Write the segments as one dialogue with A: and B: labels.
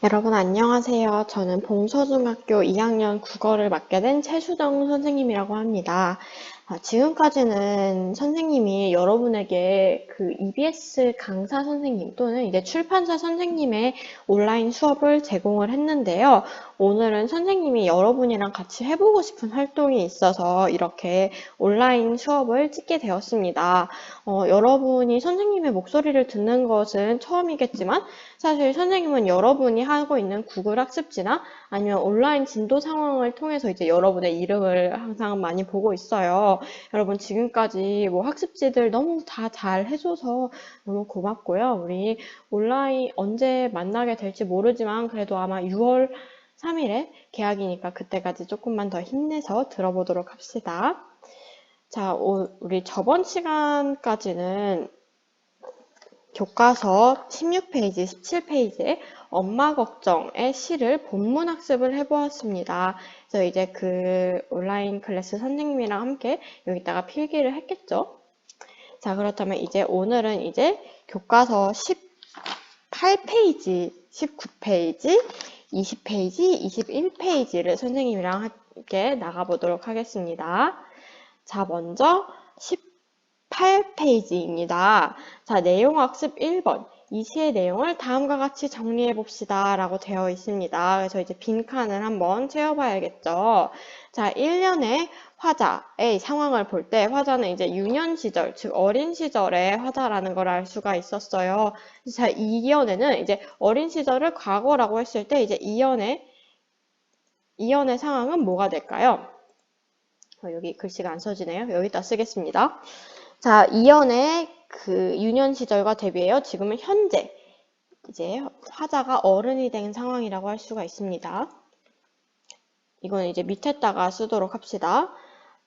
A: 여러분 안녕하세요. 저는 봉서중학교 2학년 국어를 맡게 된 최수정 선생님이라고 합니다. 지금까지는 선생님이 여러분에게 그 EBS 강사 선생님 또는 이제 출판사 선생님의 온라인 수업을 제공을 했는데요. 오늘은 선생님이 여러분이랑 같이 해보고 싶은 활동이 있어서 이렇게 온라인 수업을 찍게 되었습니다. 여러분이 선생님의 목소리를 듣는 것은 처음이겠지만 사실 선생님은 여러분이 하고 있는 구글 학습지나 아니면 온라인 진도 상황을 통해서 이제 여러분의 이름을 항상 많이 보고 있어요. 여러분 지금까지 뭐 학습지들 너무 다 잘 해줘서 너무 고맙고요. 우리 온라인 언제 만나게 될지 모르지만 그래도 아마 6월 3일에 개학이니까 그때까지 조금만 더 힘내서 들어보도록 합시다. 자, 우리 저번 시간까지는 교과서 16페이지, 17페이지에 엄마 걱정의 시를 본문 학습을 해보았습니다. 그래서 이제 그 온라인 클래스 선생님이랑 함께 여기다가 필기를 했겠죠. 자, 그렇다면 이제 오늘은 이제 교과서 18페이지, 19페이지, 20페이지, 21페이지를 선생님이랑 함께 나가보도록 하겠습니다. 자, 먼저 18페이지입니다. 자, 내용학습 1번. 이 시의 내용을 다음과 같이 정리해 봅시다. 라고 되어 있습니다. 그래서 이제 빈칸을 한번 채워봐야겠죠. 자, 1년의 화자의 상황을 볼 때 화자는 이제 유년 시절, 즉 어린 시절의 화자라는 걸 알 수가 있었어요. 자, 2년에는 이제 어린 시절을 과거라고 했을 때 이제 2년의 상황은 뭐가 될까요? 여기 글씨가 안 써지네요. 여기다 쓰겠습니다. 자, 이연의 그 유년 시절과 대비해요. 지금은 현재 이제 화자가 어른이 된 상황이라고 할 수가 있습니다. 이거는 이제 밑에다가 쓰도록 합시다.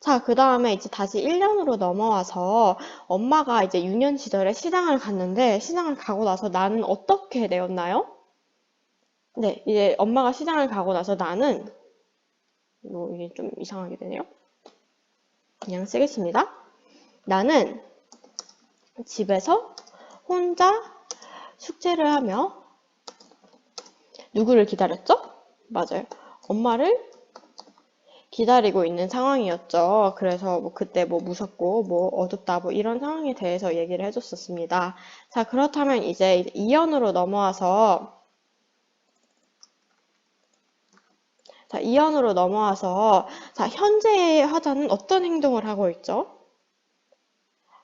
A: 자, 그 다음에 이제 다시 1년으로 넘어와서 엄마가 이제 유년 시절에 시장을 갔는데 시장을 가고 나서 나는 어떻게 되었나요? 네, 이제 엄마가 시장을 가고 나서 나는 이게 좀 이상하게 되네요. 그냥 쓰겠습니다. 나는 집에서 혼자 숙제를 하며 누구를 기다렸죠? 맞아요. 엄마를 기다리고 있는 상황이었죠. 그래서 뭐 그때 뭐 무섭고 뭐 어둡다 뭐 이런 상황에 대해서 얘기를 해줬었습니다. 자, 그렇다면 이제 2연으로 넘어와서 자, 현재의 화자는 어떤 행동을 하고 있죠?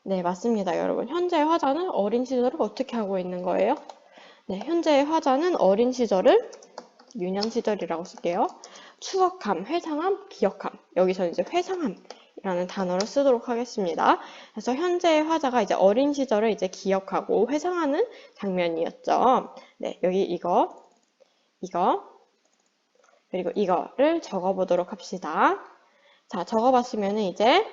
A: 네, 맞습니다, 여러분. 현재의 화자는 어린 시절을 어떻게 하고 있는 거예요? 네, 현재의 화자는 어린 시절을 유년 시절이라고 쓸게요. 추억함, 회상함, 기억함. 여기서 이제 회상함이라는 단어를 쓰도록 하겠습니다. 그래서 현재의 화자가 이제 어린 시절을 이제 기억하고 회상하는 장면이었죠. 네, 여기 이거, 그리고 이거를 적어보도록 합시다. 자, 적어봤으면 이제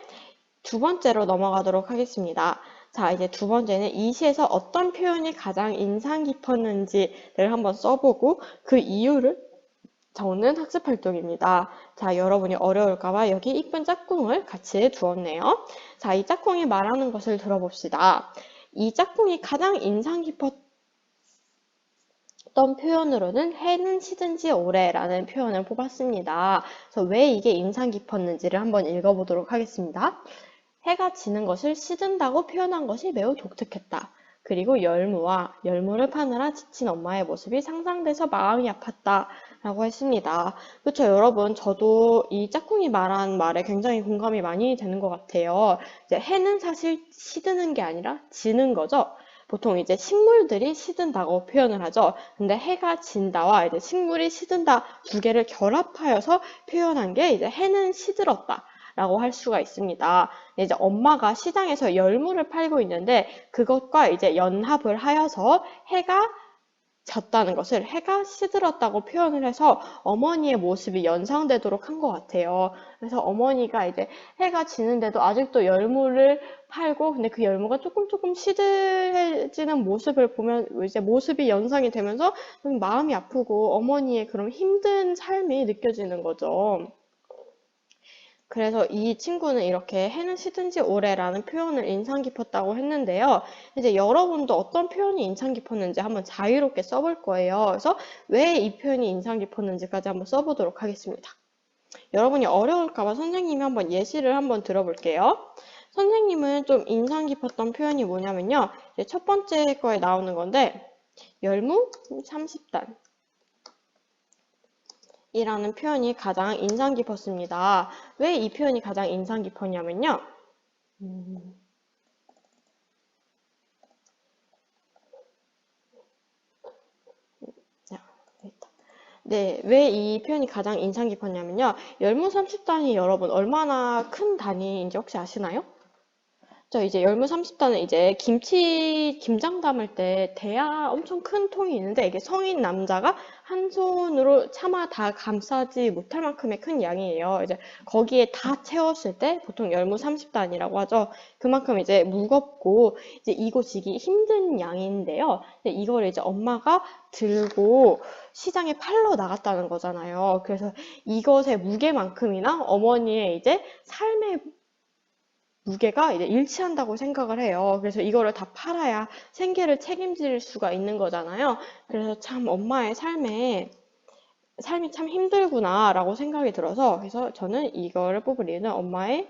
A: 두 번째로 넘어가도록 하겠습니다. 자, 이제 두 번째는 이 시에서 어떤 표현이 가장 인상 깊었는지를 한번 써보고 그 이유를 적는 학습 활동입니다. 자, 여러분이 어려울까봐 여기 이쁜 짝꿍을 같이 두었네요. 자, 이 짝꿍이 말하는 것을 들어봅시다. 이 짝꿍이 가장 인상 깊었던 표현으로는 해는 시든지 오래라는 표현을 뽑았습니다. 그래서 왜 이게 인상 깊었는지를 한번 읽어보도록 하겠습니다. 해가 지는 것을 시든다고 표현한 것이 매우 독특했다. 그리고 열무를 파느라 지친 엄마의 모습이 상상돼서 마음이 아팠다. 라고 했습니다. 그렇죠, 여러분. 저도 이 짝꿍이 말한 말에 굉장히 공감이 많이 되는 것 같아요. 이제 해는 사실 시드는 게 아니라 지는 거죠. 보통 이제 식물들이 시든다고 표현을 하죠. 근데 해가 진다와 이제 식물이 시든다 두 개를 결합하여서 표현한 게 이제 해는 시들었다. 라고 할 수가 있습니다. 이제 엄마가 시장에서 열무를 팔고 있는데 그것과 이제 연합을 하여서 해가 졌다는 것을 해가 시들었다고 표현을 해서 어머니의 모습이 연상되도록 한 것 같아요. 그래서 어머니가 이제 해가 지는데도 아직도 열무를 팔고 근데 그 열무가 조금 시들해지는 모습을 보면 이제 모습이 연상이 되면서 좀 마음이 아프고 어머니의 그런 힘든 삶이 느껴지는 거죠. 그래서 이 친구는 이렇게 해는 시든지 오래라는 표현을 인상 깊었다고 했는데요. 이제 여러분도 어떤 표현이 인상 깊었는지 한번 자유롭게 써볼 거예요. 그래서 왜 이 표현이 인상 깊었는지까지 한번 써보도록 하겠습니다. 여러분이 어려울까봐 선생님이 한번 예시를 한번 들어볼게요. 선생님은 좀 인상 깊었던 표현이 뭐냐면요. 이제 첫 번째 거에 나오는 건데, 열무 30단. 이라는 표현이 가장 인상 깊었습니다. 왜 이 표현이 가장 인상 깊었냐면요. 네, 왜 이 표현이 가장 인상 깊었냐면요. 열무 30단이 여러분 얼마나 큰 단위인지 혹시 아시나요? 이제 열무 30단은 이제 김장 담을 때 대야 엄청 큰 통이 있는데 이게 성인 남자가 한 손으로 차마 다 감싸지 못할 만큼의 큰 양이에요. 이제 거기에 다 채웠을 때 보통 열무 30단이라고 하죠. 그만큼 이제 무겁고 이제 이고 지기 힘든 양인데요. 이걸 이제 엄마가 들고 시장에 팔러 나갔다는 거잖아요. 그래서 이것의 무게만큼이나 어머니의 이제 삶의 무게가 이제 일치한다고 생각을 해요. 그래서 이거를 다 팔아야 생계를 책임질 수가 있는 거잖아요. 그래서 참 엄마의 삶이 참 힘들구나라고 생각이 들어서 그래서 저는 이거를 뽑을 이유는 엄마의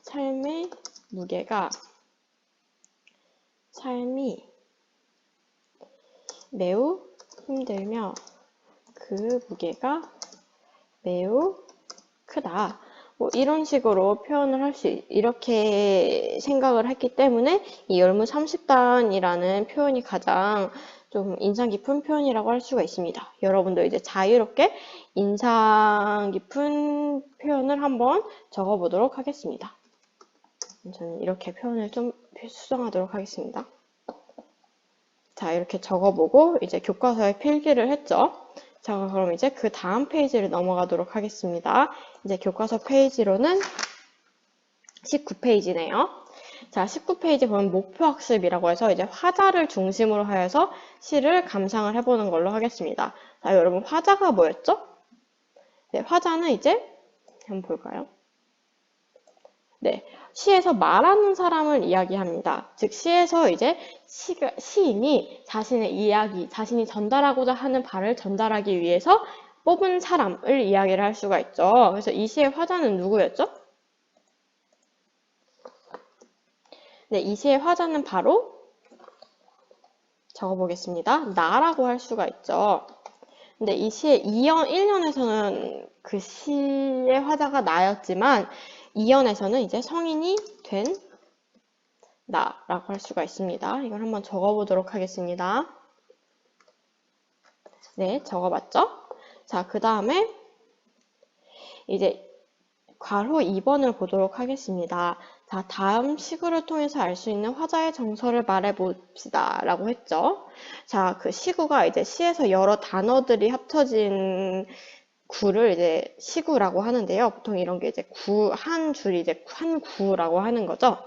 A: 삶의 무게가 삶이 매우 힘들며 그 무게가 매우 크다. 뭐 이런 식으로 표현을 이렇게 생각을 했기 때문에 이 열무 30단이라는 표현이 가장 좀 인상 깊은 표현이라고 할 수가 있습니다. 여러분도 이제 자유롭게 인상 깊은 표현을 한번 적어보도록 하겠습니다. 저는 이렇게 표현을 좀 수정하도록 하겠습니다. 자, 이렇게 적어보고 이제 교과서에 필기를 했죠. 자, 그럼 이제 그 다음 페이지를 넘어가도록 하겠습니다. 이제 교과서 페이지로는 19페이지네요. 자, 19페이지 보면 목표학습이라고 해서 이제 화자를 중심으로 하여서 시를 감상을 해보는 걸로 하겠습니다. 자, 여러분 화자가 뭐였죠? 네, 화자는 이제 한번 볼까요? 네, 시에서 말하는 사람을 이야기합니다. 즉 시에서 이제 시인이 자신의 이야기, 자신이 전달하고자 하는 바를 전달하기 위해서 뽑은 사람을 이야기를 할 수가 있죠. 그래서 이 시의 화자는 누구였죠? 네, 이 시의 화자는 바로 적어보겠습니다. 나라고 할 수가 있죠. 근데 이 시의 1년에서는 그 시의 화자가 나였지만 2연에서는 이제 성인이 된 나라고 할 수가 있습니다. 이걸 한번 적어보도록 하겠습니다. 네, 적어봤죠? 자, 그 다음에 이제 괄호 2번을 보도록 하겠습니다. 자, 다음 시구를 통해서 알 수 있는 화자의 정서를 말해봅시다. 라고 했죠. 자, 그 시구가 이제 시에서 여러 단어들이 합쳐진 구를 이제 시구라고 하는데요. 보통 이런 게 이제 한 줄이 이제 한 구라고 하는 거죠.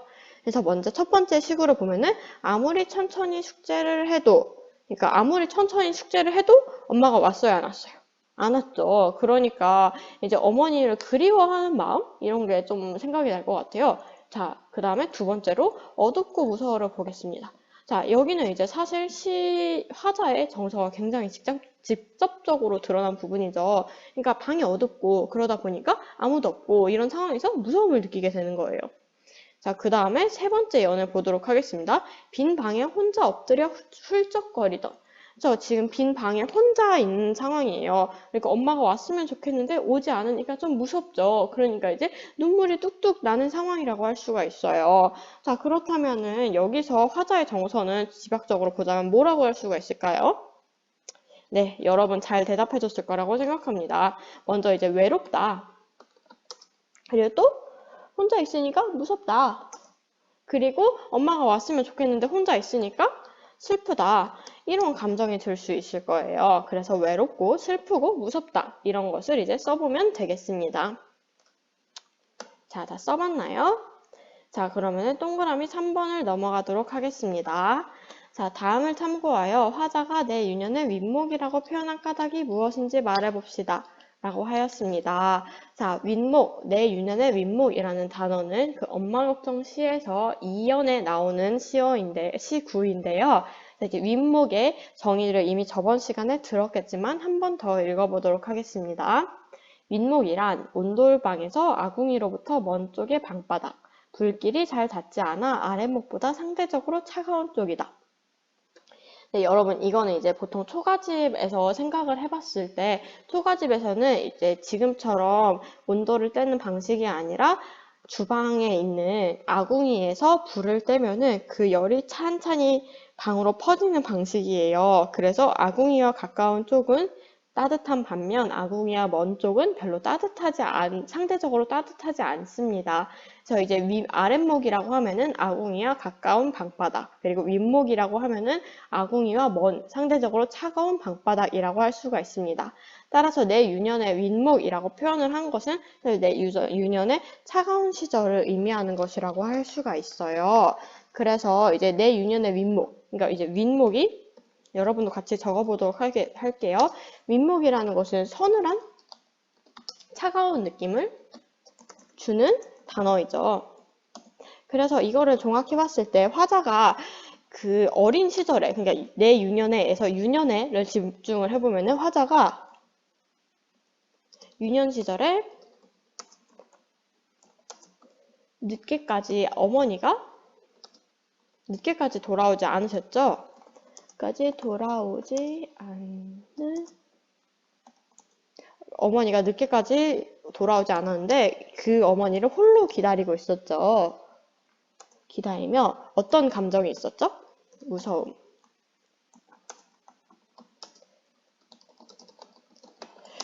A: 그래서 먼저 첫 번째 시구를 보면은 아무리 천천히 숙제를 해도, 그러니까 아무리 천천히 숙제를 해도 엄마가 왔어요, 안 왔어요? 안 왔죠. 그러니까 이제 어머니를 그리워하는 마음? 이런 게 좀 생각이 날 것 같아요. 자, 그 다음에 두 번째로 어둡고 무서워를 보겠습니다. 자, 여기는 이제 사실 화자의 정서가 굉장히 직접적으로 드러난 부분이죠. 그러니까 방이 어둡고 그러다 보니까 아무도 없고 이런 상황에서 무서움을 느끼게 되는 거예요. 자, 그 다음에 세 번째 연을 보도록 하겠습니다. 빈 방에 혼자 엎드려 훌쩍거리던. 지금 빈 방에 혼자 있는 상황이에요. 그러니까 엄마가 왔으면 좋겠는데 오지 않으니까 좀 무섭죠. 그러니까 이제 눈물이 뚝뚝 나는 상황이라고 할 수가 있어요. 자, 그렇다면은 여기서 화자의 정서는 집약적으로 보자면 뭐라고 할 수가 있을까요? 네, 여러분 잘 대답해 줬을 거라고 생각합니다. 먼저 이제 외롭다. 그리고 또 혼자 있으니까 무섭다. 그리고 엄마가 왔으면 좋겠는데 혼자 있으니까 슬프다. 이런 감정이 들 수 있을 거예요. 그래서 외롭고 슬프고 무섭다. 이런 것을 이제 써보면 되겠습니다. 자, 다 써봤나요? 자, 그러면 동그라미 3번을 넘어가도록 하겠습니다. 자, 다음을 참고하여 화자가 내 유년의 윗목이라고 표현한 까닭이 무엇인지 말해봅시다. 라고 하였습니다. 자, 윗목, 내 유년의 윗목이라는 단어는 그 엄마 걱정 시에서 2연에 나오는 시구인데요. 이제 윗목의 정의를 이미 저번 시간에 들었겠지만 한 번 더 읽어보도록 하겠습니다. 윗목이란 온돌방에서 아궁이로부터 먼 쪽의 방바닥, 불길이 잘 닿지 않아 아랫목보다 상대적으로 차가운 쪽이다. 네, 여러분, 이거는 이제 보통 초가집에서 생각을 해봤을 때, 초가집에서는 이제 지금처럼 온도를 떼는 방식이 아니라 주방에 있는 아궁이에서 불을 떼면은 그 열이 찬찬히 방으로 퍼지는 방식이에요. 그래서 아궁이와 가까운 쪽은 따뜻한 반면 아궁이와 먼 쪽은 별로 상대적으로 따뜻하지 않습니다. 그래서 이제 아랫목이라고 하면은 아궁이와 가까운 방바닥, 그리고 윗목이라고 하면은 아궁이와 먼, 상대적으로 차가운 방바닥이라고 할 수가 있습니다. 따라서 내 유년의 윗목이라고 표현을 한 것은 내 유년의 차가운 시절을 의미하는 것이라고 할 수가 있어요. 그래서 이제 내 유년의 윗목, 그러니까 이제 윗목이 여러분도 같이 적어보도록 할게요. 윗목이라는 것은 서늘한 차가운 느낌을 주는 단어이죠. 그래서 이거를 종합해 봤을 때 화자가 그 어린 시절에, 그러니까 내 유년에에서 유년에를 집중을 해보면은 화자가 유년 시절에 어머니가 늦게까지 돌아오지 않으셨죠? 어머니가 늦게까지 돌아오지 않았는데 그 어머니를 홀로 기다리고 있었죠. 기다리며 어떤 감정이 있었죠? 무서움.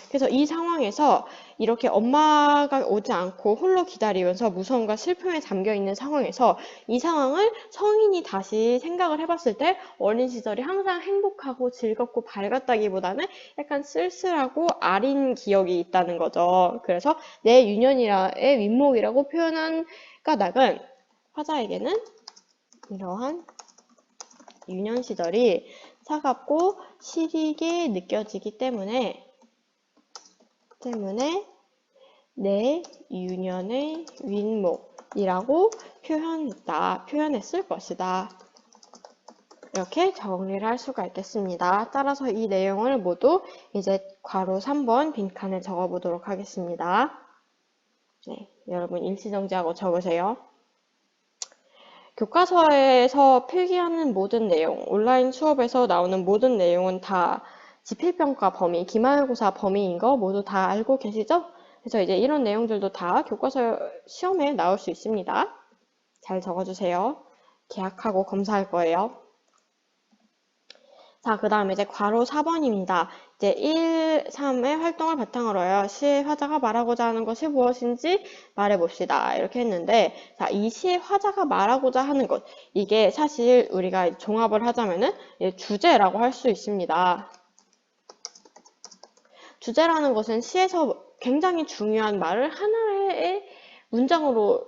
A: 그래서 이 상황에서 이렇게 엄마가 오지 않고 홀로 기다리면서 무서움과 슬픔에 잠겨 있는 상황에서 이 상황을 성인이 다시 생각을 해봤을 때 어린 시절이 항상 행복하고 즐겁고 밝았다기보다는 약간 쓸쓸하고 아린 기억이 있다는 거죠. 그래서 내 유년이라의 윗목이라고 표현한 까닭은 화자에게는 이러한 유년 시절이 차갑고 시리게 느껴지기 때문에 내 유년의 윗목이라고 표현했을 것이다. 이렇게 정리를 할 수가 있겠습니다. 따라서 이 내용을 모두 이제 괄호 3번 빈칸에 적어보도록 하겠습니다. 네, 여러분 일시정지하고 적으세요. 교과서에서 필기하는 모든 내용, 온라인 수업에서 나오는 모든 내용은 다 지필평가 범위, 기말고사 범위인 거 모두 다 알고 계시죠? 그래서 이제 이런 내용들도 다 교과서 시험에 나올 수 있습니다. 잘 적어주세요. 계약하고 검사할 거예요. 자, 그 다음에 이제 괄호 4번입니다. 이제 1, 3의 활동을 바탕으로 하여 시의 화자가 말하고자 하는 것이 무엇인지 말해봅시다. 이렇게 했는데, 자, 이 시의 화자가 말하고자 하는 것, 이게 사실 우리가 종합을 하자면은 주제라고 할 수 있습니다. 주제라는 것은 시에서 굉장히 중요한 말을 하나의 문장으로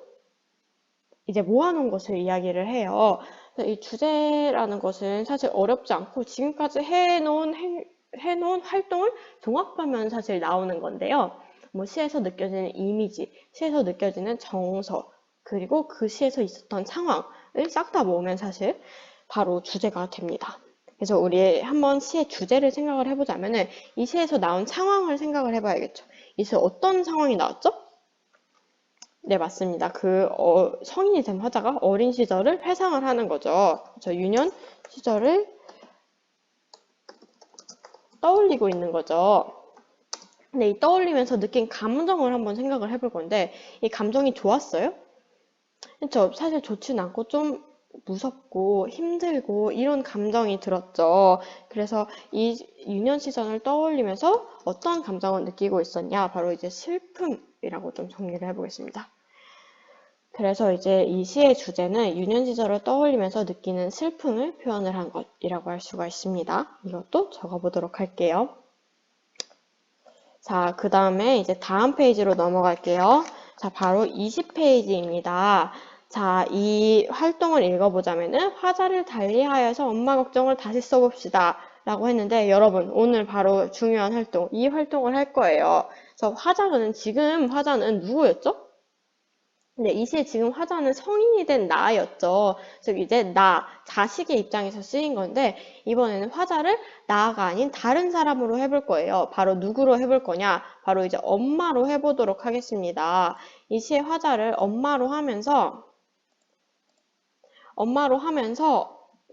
A: 이제 모아놓은 것을 이야기를 해요. 이 주제라는 것은 사실 어렵지 않고 지금까지 해놓은 활동을 종합하면 사실 나오는 건데요. 뭐 시에서 느껴지는 이미지, 시에서 느껴지는 정서, 그리고 그 시에서 있었던 상황을 싹 다 모으면 사실 바로 주제가 됩니다. 그래서 우리 한번 시의 주제를 생각을 해보자면은 이 시에서 나온 상황을 생각을 해봐야겠죠. 이 시에 어떤 상황이 나왔죠? 네, 맞습니다. 성인이 된 화자가 어린 시절을 회상을 하는 거죠. 유년 시절을 떠올리고 있는 거죠. 근데 이 떠올리면서 느낀 감정을 한번 생각을 해볼 건데, 이 감정이 좋았어요? 그렇죠. 사실 좋진 않고 좀 무섭고 힘들고 이런 감정이 들었죠. 그래서 이 유년 시절을 떠올리면서 어떤 감정을 느끼고 있었냐? 바로 이제 슬픔이라고 좀 정리를 해보겠습니다. 그래서 이제 이 시의 주제는 유년 시절을 떠올리면서 느끼는 슬픔을 표현을 한 것이라고 할 수가 있습니다. 이것도 적어보도록 할게요. 자, 그 다음에 이제 다음 페이지로 넘어갈게요. 자, 바로 20페이지입니다. 자, 이 활동을 읽어보자면은 화자를 달리하여서 엄마 걱정을 다시 써봅시다. 라고 했는데 여러분 오늘 바로 중요한 활동, 이 활동을 할 거예요. 그래서 지금 화자는 누구였죠? 네, 이 시에 지금 화자는 성인이 된 나였죠. 즉 이제 나, 자식의 입장에서 쓰인 건데 이번에는 화자를 나가 아닌 다른 사람으로 해볼 거예요. 바로 누구로 해볼 거냐? 바로 이제 엄마로 해보도록 하겠습니다. 이 시의 화자를 엄마로 하면서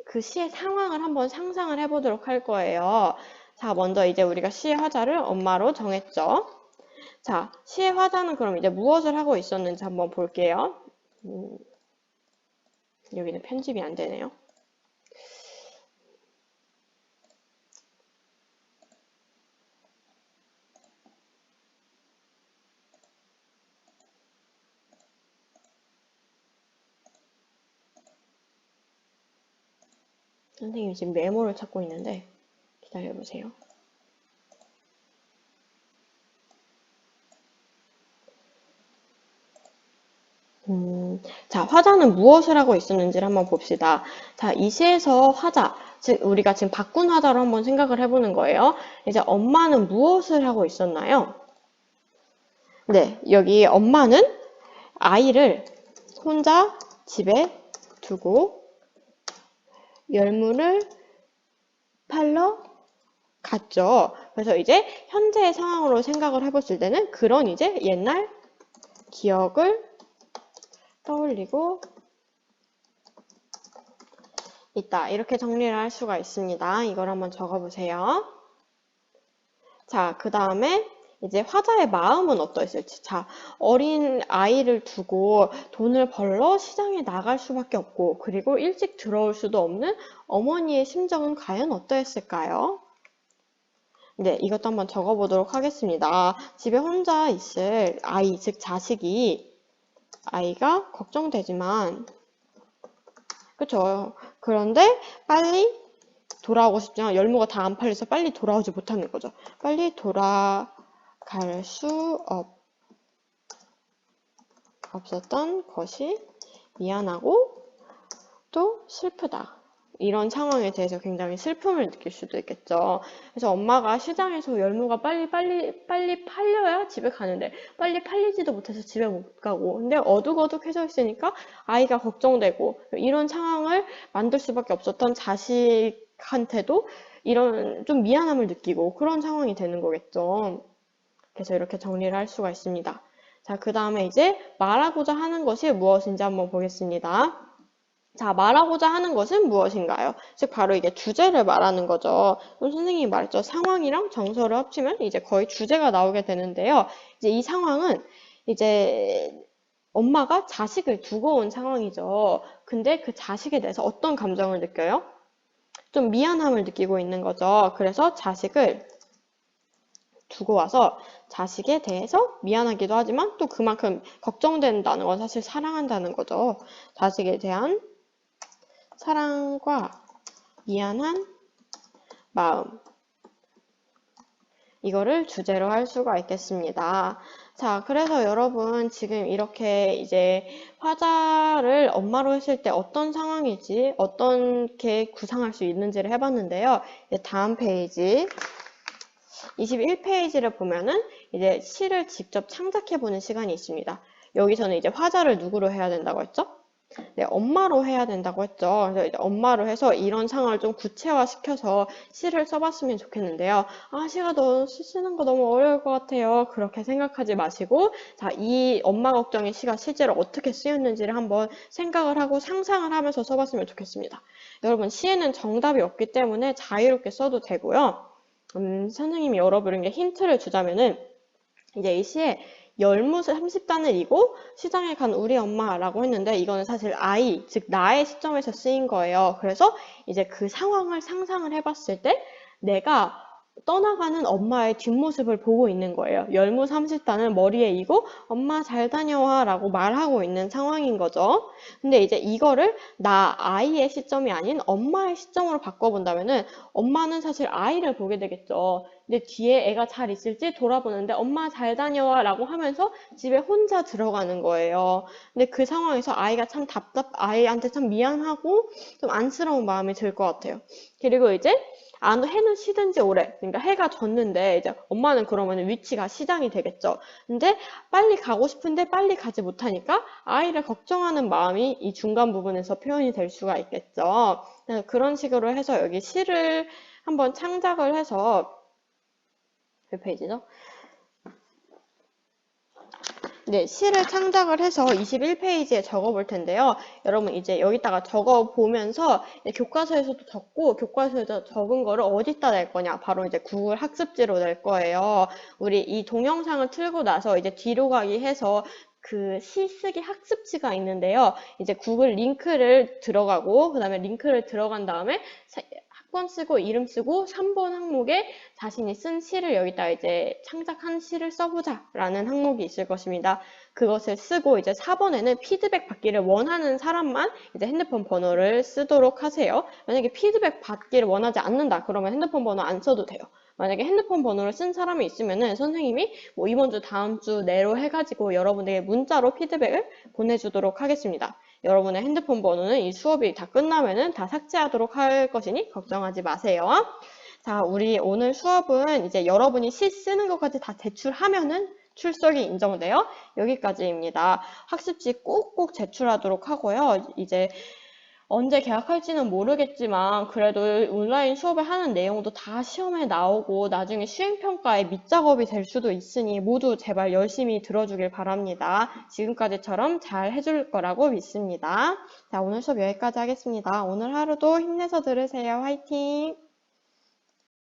A: 그 시의 상황을 한번 상상을 해보도록 할 거예요. 자, 먼저 이제 우리가 시의 화자를 엄마로 정했죠. 자, 시의 화자는 그럼 이제 무엇을 하고 있었는지 한번 볼게요. 여기는 편집이 안 되네요. 선생님이 지금 메모를 찾고 있는데 기다려보세요. 자, 화자는 무엇을 하고 있었는지를 한번 봅시다. 자, 이 시에서 화자, 즉 우리가 지금 바꾼 화자로 한번 생각을 해보는 거예요. 이제 엄마는 무엇을 하고 있었나요? 네, 여기 엄마는 아이를 혼자 집에 두고 열무를 팔러 갔죠. 그래서 이제 현재의 상황으로 생각을 해봤을 때는 그런 이제 옛날 기억을 떠올리고 있다. 이렇게 정리를 할 수가 있습니다. 이걸 한번 적어보세요. 자, 그 다음에 이제 화자의 마음은 어떠했을지. 자, 어린 아이를 두고 돈을 벌러 시장에 나갈 수밖에 없고, 그리고 일찍 들어올 수도 없는 어머니의 심정은 과연 어떠했을까요? 네, 이것도 한번 적어보도록 하겠습니다. 집에 혼자 있을 아이, 즉 아이가 걱정되지만, 그쵸. 그런데 빨리 돌아오고 싶지만 열무가 다 안 팔려서 빨리 돌아오지 못하는 거죠. 빨리 돌아갈 수 없었던 것이 미안하고 또 슬프다. 이런 상황에 대해서 굉장히 슬픔을 느낄 수도 있겠죠. 그래서 엄마가 시장에서 열무가 빨리 팔려야 집에 가는데 빨리 팔리지도 못해서 집에 못 가고 근데 어둑어둑해져 있으니까 아이가 걱정되고 이런 상황을 만들 수밖에 없었던 자식한테도 이런 좀 미안함을 느끼고 그런 상황이 되는 거겠죠. 그래서 이렇게 정리를 할 수가 있습니다. 자, 그 다음에 이제 말하고자 하는 것이 무엇인지 한번 보겠습니다. 자, 말하고자 하는 것은 무엇인가요? 즉, 바로 이게 주제를 말하는 거죠. 선생님이 말했죠. 상황이랑 정서를 합치면 이제 거의 주제가 나오게 되는데요. 이제 이 상황은 이제 엄마가 자식을 두고 온 상황이죠. 근데 그 자식에 대해서 어떤 감정을 느껴요? 좀 미안함을 느끼고 있는 거죠. 그래서 자식을 두고 와서 자식에 대해서 미안하기도 하지만 또 그만큼 걱정된다는 건 사실 사랑한다는 거죠. 자식에 대한 사랑과 미안한 마음. 이거를 주제로 할 수가 있겠습니다. 자, 그래서 여러분 지금 이렇게 이제 화자를 엄마로 했을 때 어떤 상황일지 어떻게 구상할 수 있는지를 해봤는데요. 이제 다음 페이지 21페이지를 보면은 이제 시를 직접 창작해보는 시간이 있습니다. 여기서는 이제 화자를 누구로 해야 된다고 했죠? 네, 엄마로 해야 된다고 했죠. 그래서 이제 엄마로 해서 이런 상황을 좀 구체화시켜서 시를 써봤으면 좋겠는데요. 아, 시 쓰는 거 너무 어려울 것 같아요. 그렇게 생각하지 마시고, 자, 이 엄마 걱정의 시가 실제로 어떻게 쓰였는지를 한번 생각을 하고 상상을 하면서 써봤으면 좋겠습니다. 여러분, 시에는 정답이 없기 때문에 자유롭게 써도 되고요. 선생님이 여러분에게 힌트를 주자면은, 이제 이 시에 열무 30단을 이고 시장에 간 우리 엄마라고 했는데 이거는 사실 아이, 즉 나의 시점에서 쓰인 거예요. 그래서 이제 그 상황을 상상을 해봤을 때 내가 떠나가는 엄마의 뒷모습을 보고 있는 거예요. 열무 30단을 머리에 이고 엄마 잘 다녀와 라고 말하고 있는 상황인 거죠. 근데 이제 이거를 아이의 시점이 아닌 엄마의 시점으로 바꿔본다면은 엄마는 사실 아이를 보게 되겠죠. 근데 뒤에 애가 잘 있을지 돌아보는데 엄마 잘 다녀와 라고 하면서 집에 혼자 들어가는 거예요. 근데 그 상황에서 아이가 참 아이한테 참 미안하고 좀 안쓰러운 마음이 들 것 같아요. 그리고 이제 해는 시든지 오래. 그러니까 해가 졌는데 이제 엄마는 그러면 위치가 시장이 되겠죠. 근데 빨리 가고 싶은데 빨리 가지 못하니까 아이를 걱정하는 마음이 이 중간 부분에서 표현이 될 수가 있겠죠. 그런 식으로 해서 여기 시를 한번 창작을 해서 몇 페이지죠? 네, 시를 창작을 해서 21페이지에 적어 볼 텐데요. 여러분 이제 여기다가 적어 보면서 교과서에서도 적고 교과서에서 적은 거를 어디다 낼 거냐? 바로 이제 구글 학습지로 낼 거예요. 우리 이 동영상을 틀고 나서 이제 뒤로 가기 해서 그 시 쓰기 학습지가 있는데요. 이제 구글 링크를 들어가고 그다음에 링크를 들어간 다음에 학번 쓰고 이름 쓰고 3번 항목에 자신이 쓴 시를 여기다 이제 창작한 시를 써보자라는 항목이 있을 것입니다. 그것을 쓰고 이제 4번에는 피드백 받기를 원하는 사람만 이제 핸드폰 번호를 쓰도록 하세요. 만약에 피드백 받기를 원하지 않는다 그러면 핸드폰 번호 안 써도 돼요. 만약에 핸드폰 번호를 쓴 사람이 있으면은 선생님이 뭐 이번 주 다음 주 내로 해가지고 여러분에게 문자로 피드백을 보내주도록 하겠습니다. 여러분의 핸드폰 번호는 이 수업이 다 끝나면은 다 삭제하도록 할 것이니 걱정하지 마세요. 자, 우리 오늘 수업은 이제 여러분이 시 쓰는 것까지 다 제출하면은 출석이 인정돼요. 여기까지입니다. 학습지 꼭꼭 제출하도록 하고요. 이제 언제 개학할지는 모르겠지만 그래도 온라인 수업을 하는 내용도 다 시험에 나오고 나중에 수행평가에 밑작업이 될 수도 있으니 모두 제발 열심히 들어주길 바랍니다. 지금까지처럼 잘 해줄 거라고 믿습니다. 자, 오늘 수업 여기까지 하겠습니다. 오늘 하루도 힘내서 들으세요. 화이팅!